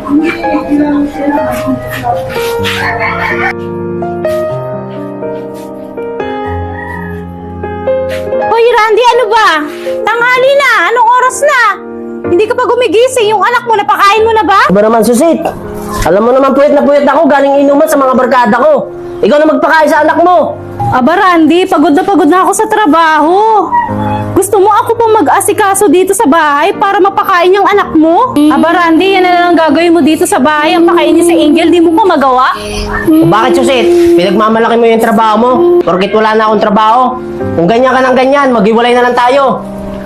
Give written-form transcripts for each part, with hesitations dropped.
Hoy, Randy, ano ba? Tanghali na! Anong oras na? Hindi ka pa gumigising. Yung anak mo, napakain mo na ba? Ba naman, Susit? Alam mo naman puyat na puyat ako galing inuman sa mga barkada ko. Ikaw na magpakain sa anak mo. Aba, Randy, pagod na ako sa trabaho. Gusto mo ako pong mag-asikaso dito sa bahay para mapakain yung anak mo? Aba, Randy, yan na lang gagawin mo dito sa bahay. Ang pakainin si Angel, di mo pa magawa? O bakit, Susit? Pinagmamalaki mo yung trabaho mo porkit wala na akong trabaho. Kung ganyan ka ng ganyan, maghiwalay na lang tayo.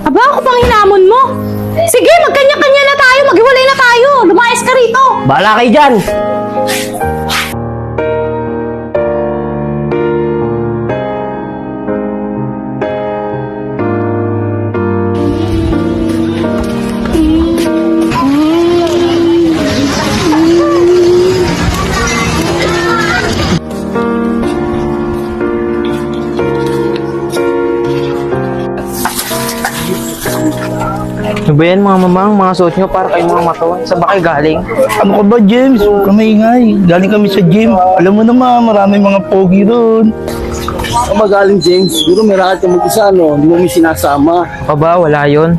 Aba, ako pang hinamon mo. Sige, magkanya-kanya na tayo. Maghiwalay na tayo. Lumayas ka rito. Bahala kayo dyan. Ano ba yan mga mamang, mga suot nyo para kayong mga matawan? Saan ba kayo galing? Ano ka ba, James? Huwag ka maingay. Galing kami sa gym. Alam mo naman, maraming mga pogi doon. Ang magaling, James. Siguro may rakat ka mag-isa, no? Hindi mo may sinasama. Aba, wala yun.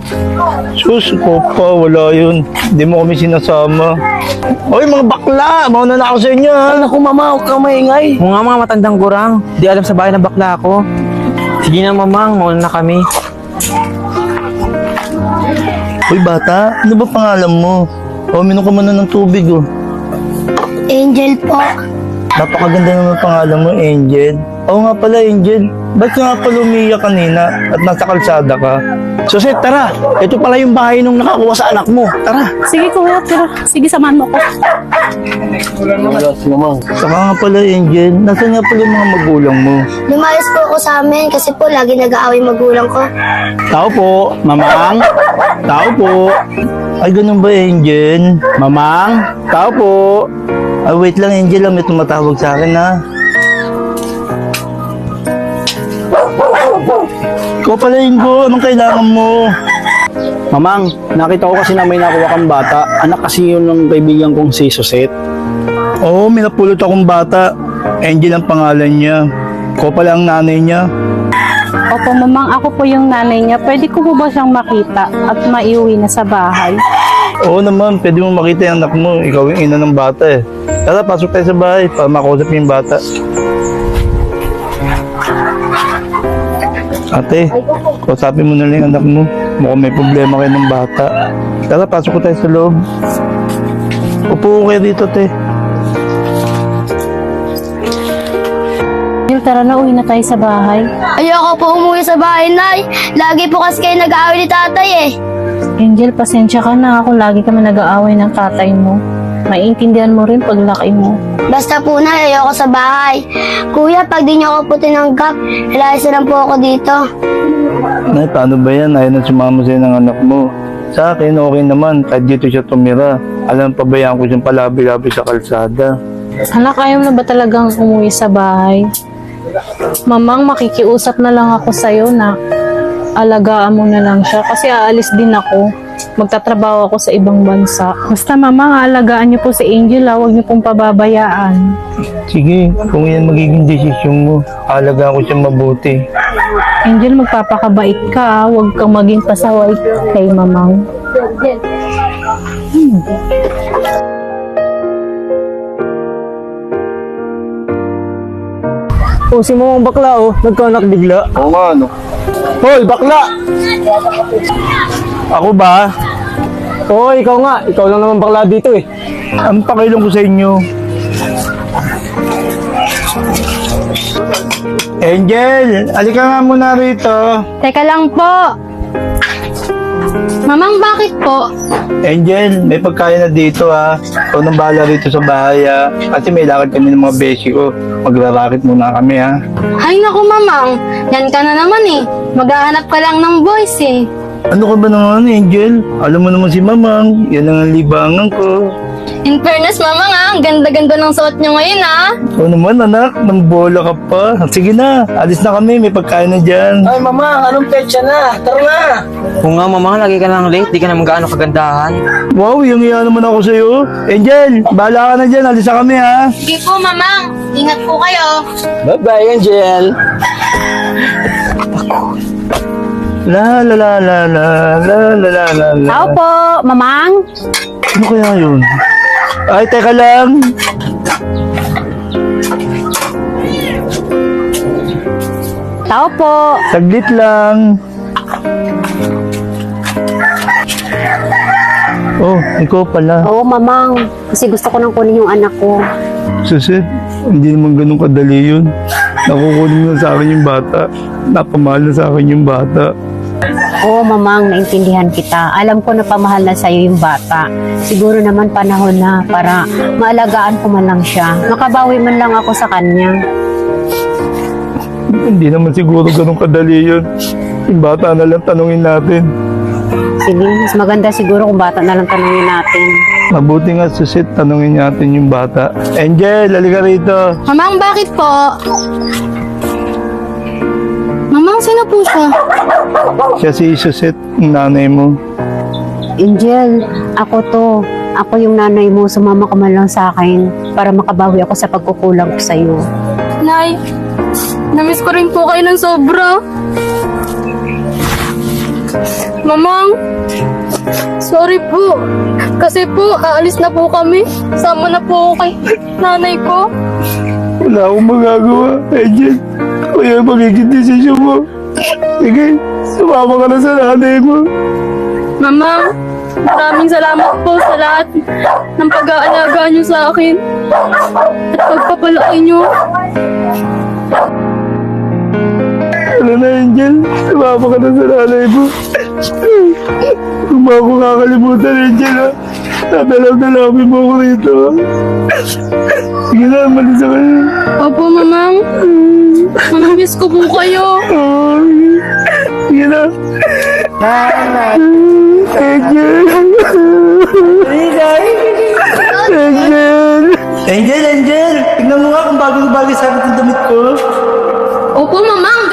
Sus, ko pa, wala yun. Hindi mo kami sinasama. Hoy, mga bakla! Mauna na ako sa inyo, ha? Naku, mama, huwag kang maingay. Kung nga mga matandang gurang, di alam sa bahay na bakla ako. Sige na mamang, mauna na kami. Hoy, bata, ano ba pangalan mo? O, minom ka muna ng tubig, oh. Angel po. Napakaganda naman pangalan mo, Angel. Oo nga pala, Angel. Ba't ka nga pala umiyak kanina at nasa kalsada ka? Susit, tara. Ito pala yung bahay nung nakakuha sa anak mo. Tara. Sige, kuya, tira. Sige, samahan mo ko. Yes, mamang. Saka nga pala, Angel, nasaan nga pala yung mga magulang mo? Lumayas po ako sa amin kasi po lagi nag-aaway magulang ko. Tao po, mamang. Tao po. Ay, ganun ba, Angel? Mamang. Tao po. Ay, wait lang, Angel, may tumatawag sa akin, ha? Ikaw pala, Ingo, anong kailangan mo? Mamang, nakita ko kasi na may nakuha kang bata. Anak kasi yun ng kaibigan kong si Susit. Oo, may napulot akong bata. Angel ang pangalan niya. Ikaw pala ang nanay niya. Opo, mamang, ako po yung nanay niya. Pwede ko po ba siyang makita at maiuwi na sa bahay? Oo naman, pwede mo makita yung anak mo. Ikaw yung ina ng bata, eh. Tara, pasok tayo sa bahay para makausap yung bata. Ate, kausapin mo na lang yung anak mo. Mukhang may problema kayo ng bata. Tara, pasok ko tayo sa loob. Upo kayo dito, te. Angel, tara na, uwi na tayo sa bahay. Ayoko po umuwi sa bahay, Nay. Lagi po kasi kayo nag-aaway ni tatay eh. Angel, pasensya ka na. Ako lagi kami nag-aaway ng tatay mo. Maiintindihan mo rin paglaki mo. Basta po, Nay, ayoko sa bahay. Kuya, pag di niyo ako po tinanggap, ilayas na lang po ako dito. Nay, paano ba yan? Ayaw na sumama sa'yo ng anak mo. Sa akin, okay naman. Kahit dito siya tumira. Alam, pabayaan ko siyang palabi-labi sa kalsada. Anak, ayaw na ba talagang umuwi sa bahay? Mamang, makikiusap na lang ako sa'yo na alagaan mo na lang siya kasi aalis din ako. Magtatrabaho ako sa ibang bansa. Basta mamang, aalagaan niyo po si Angel, huwag niyo pong pababayaan. Sige, kung yan magiging desisyon mo, alagaan ko siyang mabuti. Angel, magpapakabait ka, huwag kang maging pasaway kay mamang. Oh, si mamang bakla oh, nagkaanak bigla. Oo nga, ano? Hoy, bakla! Ako ba? Oo, ikaw nga. Ikaw lang naman bakla dito eh. Ang pakilong ko sa inyo. Angel, alika nga muna rito. Teka lang po. Mamang, bakit po? Angel, may pagkain na dito, ha. Ikaw nang bahala rito sa bahay, ha. Kasi may lakad kami ng mga beshi ko. Magrarakit muna kami, ha. Ay naku, mamang. Yan ka na naman eh. Maghahanap ka lang ng boys eh. Ano ka ba naman, Angel? Alam mo naman si Mamang. Yan ang libangan ko. In fairness, Mamang, ang ganda-ganda ng suot nyo ngayon, Oo naman, anak. Nang bola ka pa. Sige na, alis na kami. May pagkain na dyan. Ay, Mamang, anong petsa na? Tara na! Kung nga, Mamang, lagi ka lang late. Di ka naman gaano kagandahan. Wow, yung iya naman ako sa'yo. Angel, bahala ka na dyan. Alis na kami, ha? Sige po, Mamang. Ingat po kayo. Bye-bye, Angel. La la la la la la la la la la. Tao po, mamang. Ano kaya yun? Ay, teka lang. Tao po. Saglit lang. Oh, ikaw pala. Oo, mamang. Kasi gusto ko nang kunin yung anak ko. Susit, hindi naman ganun kadali yun. Nakukunin mo na sa akin yung bata. Napamahal na sa akin yung bata. Oo, mamang, naintindihan kita. Alam ko na pamahal na sa'yo yung bata. Siguro naman panahon na para maalagaan ko man lang siya. Makabawi man lang ako sa kanya. Hindi naman siguro ganun kadali yun. Yung bata na lang tanungin natin. Sige, mas maganda siguro kung bata na lang tanungin natin. Mabuti nga, Susit, tanungin natin yung bata. Angel, halika rito. Mamang, bakit po? Mamang, sino po siya? Siya si Susit, yung nanay mo. Angel, ako to. Ako yung nanay mo. Sumama ka man lang sa akin para makabawi ako sa pagkukulang ko sa'yo. Nay, namiss ko rin po kayo ng sobra. Mamang, sorry po. Kasi po, aalis na po kami. Sama na po ako kay nanay ko. Wala akong magagawa, Angel. Kaya magiging desisyon mo. Sige, sumama ka na sa nanay mo. Mamang, maraming salamat po sa lahat ng pag-aalaga niyo sa akin at pagpapalaki niyo. Ano na, Angel? Sumama ka na sa nanay mo. Kung ba ako kakalimutan, Angel, ha? Dadalaw-dalawin mo ako rito, ha? Sige na, malis na kayo. Opo, Mamang. Mamamiss ko po kayo. Sige na. Angel! Angel! Angel! Tingnan mo nga kung bagong-bagay sa akin yung damit ko. Opo, Mamang.